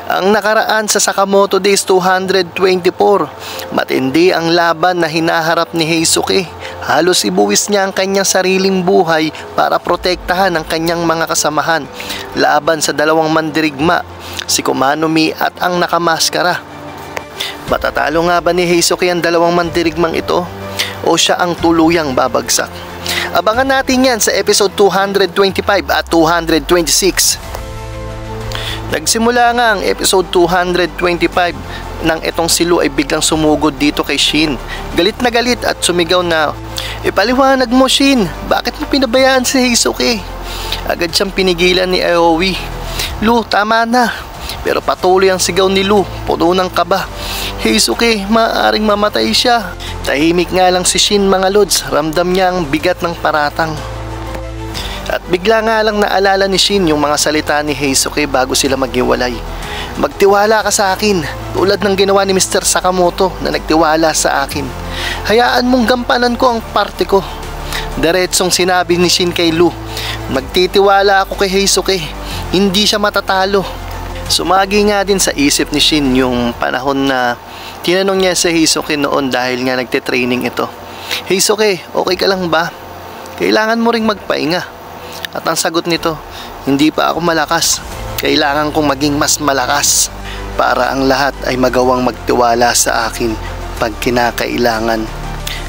Ang nakaraan sa Sakamoto Days 224, matindi ang laban na hinaharap ni Heisuke. Halos ibuwis niya ang kanyang sariling buhay para protektahan ang kanyang mga kasamahan laban sa dalawang mandirigma, si Kumano Mi at ang nakamaskara. Matatalo nga ba ni Heisuke ang dalawang mandirigmang ito o siya ang tuluyang babagsak? Abangan natin yan sa episode 225 at 226. Nagsimula nga ang episode 225 nang itong si Lu ay biglang sumugod dito kay Shin. Galit na galit at sumigaw na, "Ipaliwanag mo, Shin, bakit mo pinabayaan si Heisuke?" Agad siyang pinigilan ni Aoi. "Lu, tama na." Pero patuloy ang sigaw ni Lu, puno ng kaba. "Heisuke, maaaring mamatay siya." Tahimik nga lang si Shin, mga lods. Ramdam niya ang bigat ng paratang. At bigla nga lang naalala ni Shin yung mga salita ni Heisuke bago sila maghiwalay. "Magtiwala ka sa akin, tulad ng ginawa ni Mr. Sakamoto na nagtiwala sa akin. Hayaan mong gampanan ko ang parte ko." Diretsong sinabi ni Shin kay Lu, "Magtitiwala ako kay Heisuke, hindi siya matatalo." Sumagi nga din sa isip ni Shin yung panahon na tinanong niya sa Heisuke noon dahil nga nagte-training ito. "Heisuke, okay ka lang ba? Kailangan mo ring magpahinga." At ang sagot nito, "Hindi pa ako malakas. Kailangan kong maging mas malakas para ang lahat ay magawang magtiwala sa akin pag kinakailangan."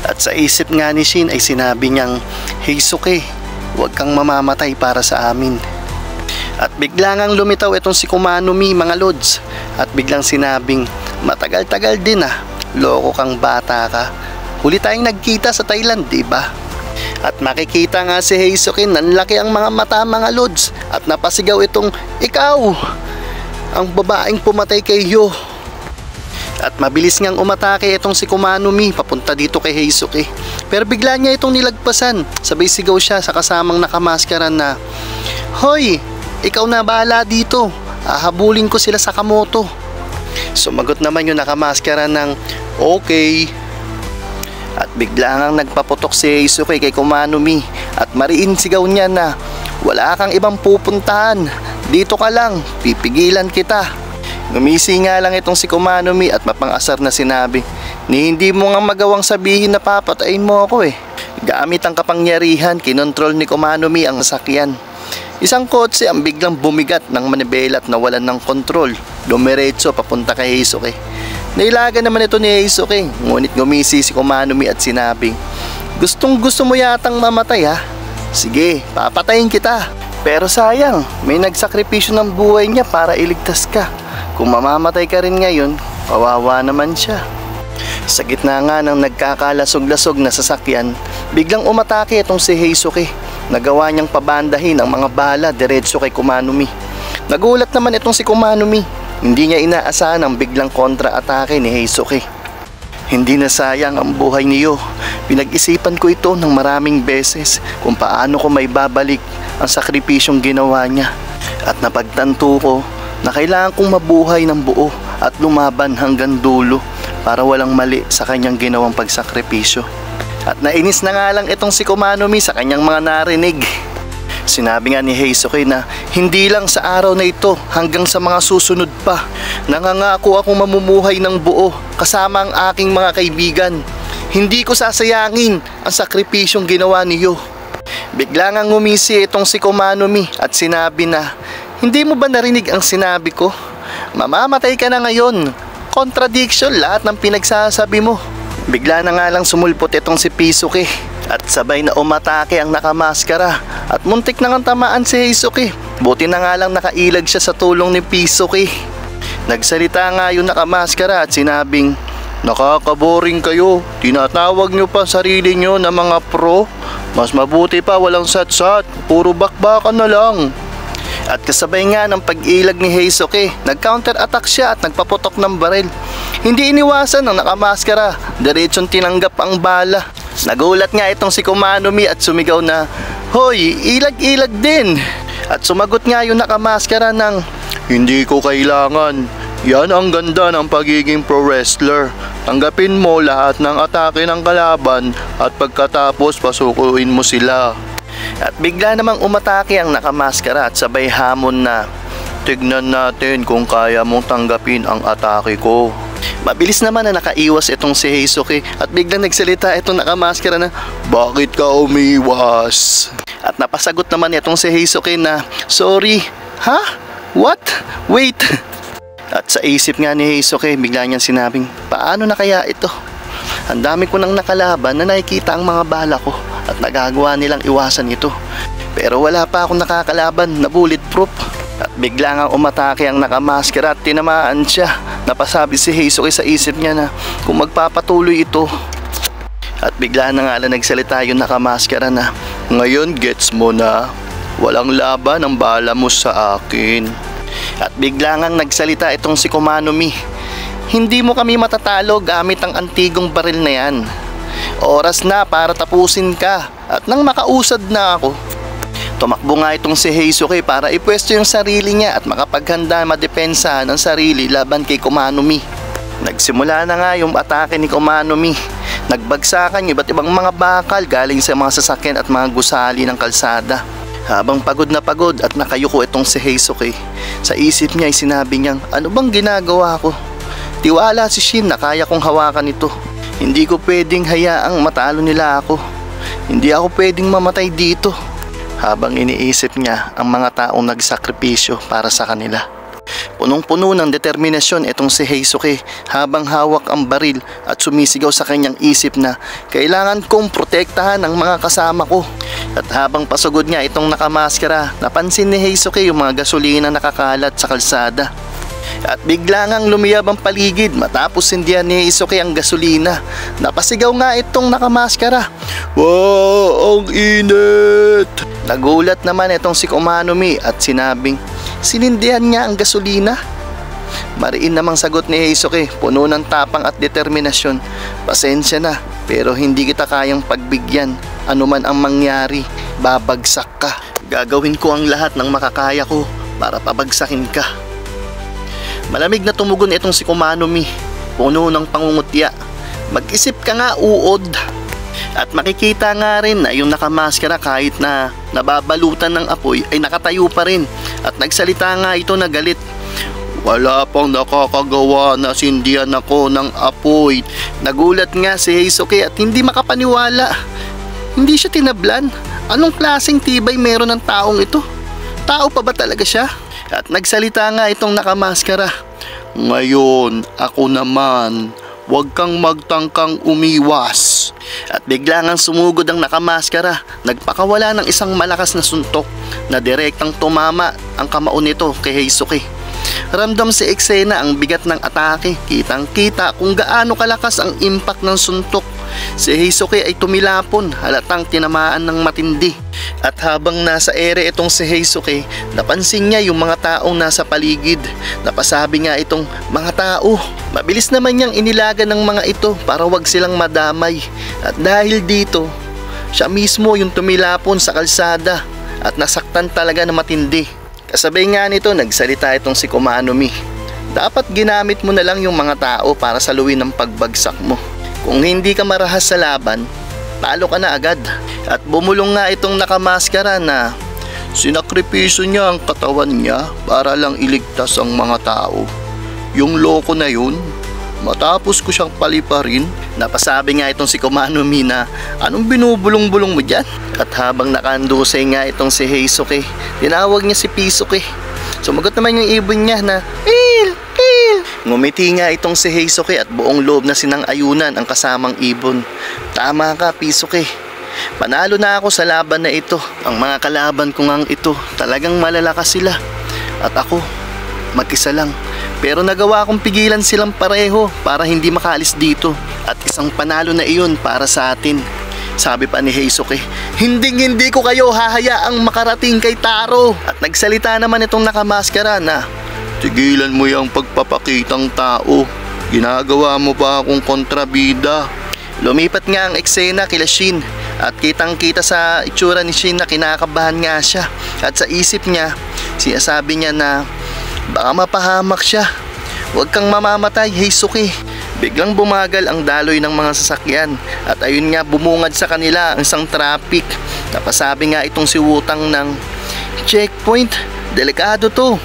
At sa isip nga ni Shin ay sinabi niyang, "Heisuke, huwag kang mamamatay para sa amin." At biglang ang lumitaw itong si Kumano Mi, mga lods. At biglang sinabing, "Matagal-tagal din ah, loko kang bata ka. Huli tayong nagkita sa Thailand, diba?" At makikita nga si Heisuke, nanlaki ang mga mata, mga lods. At napasigaw itong, "Ikaw, ang babaeng pumatay kay Hyo." At mabilis ngang umatake itong si Kumano Mi papunta dito kay Heisuke. Pero bigla niya itong nilagpasan. Sabay sigaw siya sa kasamang nakamaskara na, "Hoy, ikaw na bahala dito. Ahabulin ko sila sa Sakamoto." Sumagot naman yung nakamaskara ng, "Okay." At bigla ngang nagpaputok si Heisuke kay Kumano Mi at mariin sigaw niya na, "Wala kang ibang pupuntahan. Dito ka lang, pipigilan kita." Ngumisi nga lang itong si Kumano Mi at mapang-asar na sinabi, Hindi mo nga magawang sabihin na papatayin mo ako eh." Gamit ang kapangyarihan, kinontrol ni Kumano Mi ang sasakyan. Isang kotse ang biglang bumigat ng manibela at nawalan ng kontrol. Dumiretso papunta kay Heisuke. Nailaga naman ito ni Heisuke, ngunit gumisi si Kumano Mi at sinabi, "Gustong gusto mo yatang mamatay ha? Sige, papatayin kita. Pero sayang, may nagsakripisyo ng buhay niya para iligtas ka. Kung mamamatay ka rin ngayon, kawawa naman siya." Sa gitna nga ng nagkakalasog-lasog na sasakyan, biglang umatake itong si Heisuke. Nagawa niyang pabandahin ang mga bala diretso kay Kumano Mi. Nagulat naman itong si Kumano Mi. Hindi niya inaasahan ang biglang kontra-atake ni Heisuke. "Hindi na sayang ang buhay niyo. Pinag-isipan ko ito ng maraming beses kung paano ko may babalik ang sakripisyong ginawa niya. At napagtanto ko na kailangan kong mabuhay ng buo at lumaban hanggang dulo para walang mali sa kanyang ginawang pagsakripisyo." At nainis na nga lang itong si Kumano Mi sa kanyang mga narinig. Sinabi nga ni Heisuke na hindi lang sa araw na ito, hanggang sa mga susunod pa. Nangangako akong mamumuhay ng buo kasama ang aking mga kaibigan. Hindi ko sasayangin ang sakripisyong ginawa niyo. Bigla nga ngumisi itong si Kumano Mi at sinabi na, "Hindi mo ba narinig ang sinabi ko? Mamamatay ka na ngayon. Contradiction lahat ng pinagsasabi mo." Bigla na nga lang sumulpot itong si Heisuke at sabay na umatake ang nakamaskara at muntik na nga tamaan si Heisuke. Buti na nga lang nakailag siya sa tulong ni Heisuke. Nagsalita nga yung nakamaskara at sinabing, "Nakakaboring kayo. Tinatawag nyo pa sarili nyo na mga pro. Mas mabuti pa walang satsat. Puro bakbakan na lang." At kasabay nga ng pag-ilag ni Heisuke, nag-counter-attack siya at nagpaputok ng baril. Hindi iniwasan ng nakamaskara, diretsong tinanggap ang bala. Nagulat nga itong si Kumano Mi at sumigaw na, "Hoy, ilag-ilag din." At sumagot nga yung nakamaskara ng, "Hindi ko kailangan. Yan ang ganda ng pagiging pro wrestler. Tanggapin mo lahat ng atake ng kalaban at pagkatapos pasukuin mo sila." At bigla namang umatake ang nakamaskara at sabay hamon na, Tignan natin kung kaya mong tanggapin ang atake ko. Mabilis naman na nakaiwas itong si Heisuke at biglang nagsalita itong nakamaskara na, bakit ka umiwas? At napasagot naman itong si Heisuke na, sorry. Ha? What? Wait. At sa isip nga ni Heisuke, bigla niyang sinabing, paano na kaya ito? Ang dami ko nang nakalaban na nakikita ang mga bala ko at nagagawa nilang iwasan ito. Pero wala pa akong nakakalaban na bulletproof. At bigla nga umatake ang nakamaskara at tinamaan siya. Napasabi si Heisuke sa isip niya na kung magpapatuloy ito. At bigla na nga lang nagsalita yung nakamaskara na, ngayon gets mo na, walang laban ang bala mo sa akin. At bigla ngang nagsalita itong si Kumanomi, hindi mo kami matatalo gamit ang antigong baril na yan. Oras na para tapusin ka. At nang makausad na ako, tumakbo nga itong si Heisuke para ipwesto yung sarili niya at makapaghanda madepensa ng sarili laban kay Kumanomi. Nagsimula na nga yung atake ni Kumanomi. Nagbagsakan yung iba't ibang mga bakal galing sa mga sasakyan at mga gusali ng kalsada. Habang pagod na pagod at nakayuko itong si Heisuke, sa isip niya ay sinabi niyang, ano bang ginagawa ko? Tiwala si Shin na kaya kong hawakan ito. Hindi ko pwedeng hayaang matalo nila ako. Hindi ako pwedeng mamatay dito. Habang iniisip niya ang mga taong nagsakripisyo para sa kanila. Punong-puno ng determinasyon itong si Heisuke habang hawak ang baril at sumisigaw sa kanyang isip na kailangan kong protektahan ang mga kasama ko. At habang pasugod niya itong nakamaskara, napansin ni Heisuke yung mga gasolina nakakalat sa kalsada. At bigla ngang lumiyab ang paligid matapos sindihan ni Heisuke ang gasolina. Napasigaw nga itong nakamaskara, wow, ang init! Nagulat naman itong si Kumanomi at sinabing, sinindihan niya ang gasolina? Mariin namang sagot ni Heisuke, puno ng tapang at determinasyon, pasensya na, pero hindi kita kayang pagbigyan. Ano man ang mangyari, babagsak ka. Gagawin ko ang lahat ng makakaya ko para pabagsakin ka. Malamig na tumugon itong si Kumanomi, puno ng pangungutya. Mag-isip ka nga, uod. At makikita nga rin na yung nakamaskara kahit na nababalutan ng apoy ay nakatayo pa rin. At nagsalita nga ito na galit. Wala pang nakakagawa na sindihan ako ng apoy. Nagulat nga si Heisuke at hindi makapaniwala. Hindi siya tinablan. Anong klaseng tibay meron ng taong ito? Tao pa ba talaga siya? At nagsalita nga itong nakamaskara, ngayon ako naman, huwag kang magtangkang umiwas. At bigla ngang sumugod ang nakamaskara, nagpakawala ng isang malakas na suntok na direktang tumama ang kamao nito kay Heisuke. Ramdam si eksena ang bigat ng atake, kitang kita kung gaano kalakas ang impact ng suntok. Si Heisuke ay tumilapon, halatang tinamaan ng matindi. At habang nasa ere itong si Heisuke, napansin niya yung mga taong nasa paligid. Napasabi nga itong mga tao. Mabilis naman niyang inilaga ng mga ito para wag silang madamay. At dahil dito, siya mismo yung tumilapon sa kalsada at nasaktan talaga na matindi. Kasabay nga nito, nagsalita itong si Kumanomi. Dapat ginamit mo na lang yung mga tao para saluin ang pagbagsak mo. Kung hindi ka marahas sa laban, talo ka na agad. At bumulong nga itong nakamaskara na sinakripisyo niya ang katawan niya para lang iligtas ang mga tao. Yung loko na yun, matapos ko siyang paliparin. Napasabi nga itong si Kumanomi na anong binubulong-bulong mo dyan? At habang nakandusay nga itong si Heisuke, tinawag niya si Pisuke. Sumagot naman yung ibon niya na Il! Ngumiti nga itong si Heisuke at buong loob na sinang-ayunan ang kasamang ibon. Tama ka, Pisuke. Panalo na ako sa laban na ito. Ang mga kalaban ko ngang ito, talagang malalakas sila. At ako, mag-isa lang. Pero nagawa kong pigilan silang pareho para hindi makaalis dito. At isang panalo na iyon para sa atin. Sabi pa ni Heisuke, hindi ko kayo hahayaang makarating kay Taro. At nagsalita naman itong nakamaskara na, tigilan mo yung pagpapakitang tao. Ginagawa mo pa akong kontrabida. Lumipat nga ang eksena kila Shin at kitang-kita sa itsura ni Shin na kinakabahan nga siya. At sa isip niya, sinasabi niya na baka mapahamak siya. Huwag kang mamamatay, Heisuke. Biglang bumagal ang daloy ng mga sasakyan at ayun nga bumungad sa kanila ang isang traffic. Napasabi nga itong si Wutang ng checkpoint, delikado to.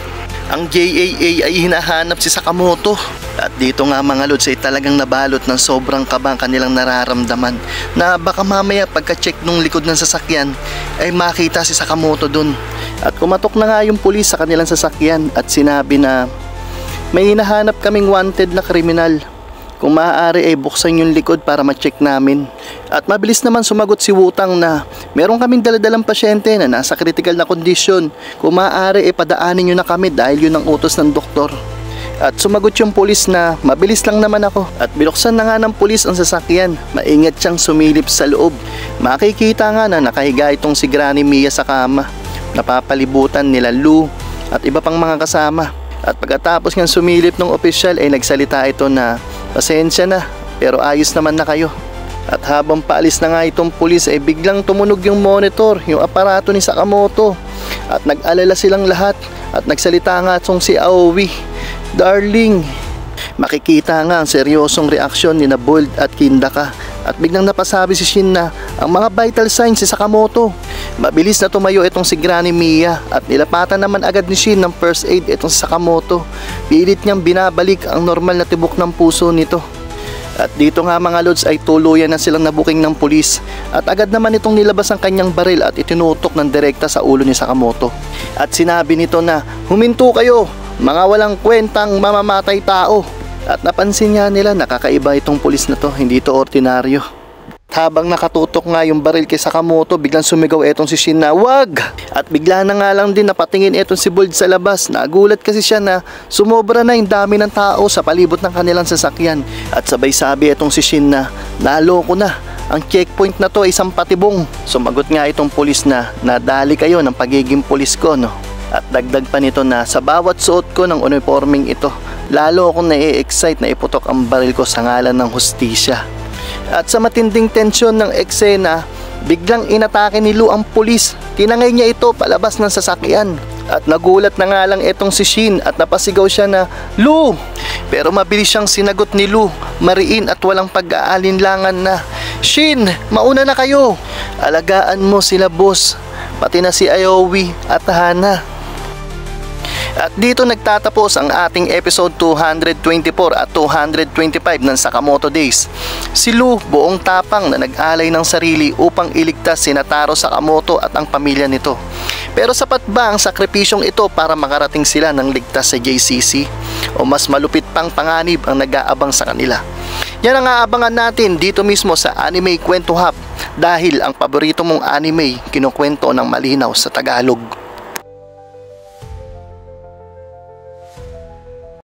Ang JAA ay hinahanap si Sakamoto. At dito nga mga lods ay talagang nabalot ng sobrang kaba ang kanilang nararamdaman na baka mamaya pagka-check nung likod ng sasakyan ay makita si Sakamoto dun. At kumatok na nga yung pulis sa kanilang sasakyan at sinabi na may hinahanap kaming wanted na kriminal. Kung maaari ay buksan yung likod para ma-check namin. At mabilis naman sumagot si Wutang na meron kaming daladalang pasyente na nasa critical na kondisyon. Kung maaari ay padaanin nyo na kami dahil yun ang utos ng doktor. At sumagot yung pulis na mabilis lang naman ako. At binuksan na nga ng pulis ang sasakyan. Maingat siyang sumilip sa loob. Makikita nga na nakahiga itong si Granny Mia sa kama. Napapalibutan nila Lou at iba pang mga kasama. At pagkatapos ng sumilip ng opisyal ay nagsalita ito na pasensya na pero ayos naman na kayo. At habang paalis na nga itong pulis ay biglang tumunog yung monitor, yung aparato ni Sakamoto. At nag-alala silang lahat at nagsalita nga itong si Aoi. Darling, makikita nga ang seryosong reaksyon ni Bold at Kindaka. At biglang napasabi si Shin na ang mga vital signs si Sakamoto. Mabilis na tumayo itong si Granny Mia at nilapatan naman agad ni Shin ng first aid itong si Sakamoto. Pilit niyang binabalik ang normal na tibok ng puso nito. At dito nga mga lods ay tuluyan na silang nabuking ng pulis at agad naman itong nilabas ang kanyang baril at itinutok ng direkta sa ulo ni Sakamoto. At sinabi nito na huminto kayo, mga walang kwentang mamamatay tao. At napansin niya nila nakakaiba itong pulis na to, hindi ito ordinaryo. Habang nakatutok nga yung baril kay Sakamoto, biglang sumigaw etong si Shin na wag! At bigla na nga lang din napatingin etong si Bold sa labas. Nagulat kasi siya na sumobra na yung dami ng tao sa palibot ng kanilang sasakyan. At sabay sabi etong si Shin na naloko na, ang checkpoint na to ay isang patibong. Sumagot nga itong pulis na nadali kayo ng pagiging pulis ko, no? At dagdag pa nito na sa bawat suot ko ng uniforming ito, lalo akong na-excite na iputok ang baril ko sa ngalan ng hustisya. At sa matinding tensyon ng eksena, biglang inatake ni Lou ang pulis. Tinangay niya ito palabas ng sasakyan. At nagulat na nga lang itong si Shin at napasigaw siya na Lou! Pero mabilis siyang sinagot ni Lou, mariin at walang pag-aalinlangan na Shin, mauna na kayo! Alagaan mo sila boss, pati na si Aoi at Hana. At dito nagtatapos ang ating episode 224 at 225 ng Sakamoto Days. Si Lou buong tapang na nag-alay ng sarili upang iligtas si Taro Sakamoto at ang pamilya nito. Pero sapat ba ang sakripisyong ito para makarating sila ng ligtas sa JCC? O mas malupit pang panganib ang nag-aabang sa kanila? Yan ang aabangan natin dito mismo sa Anime Kwento Hub dahil ang paborito mong anime kinukwento ng malinaw sa Tagalog.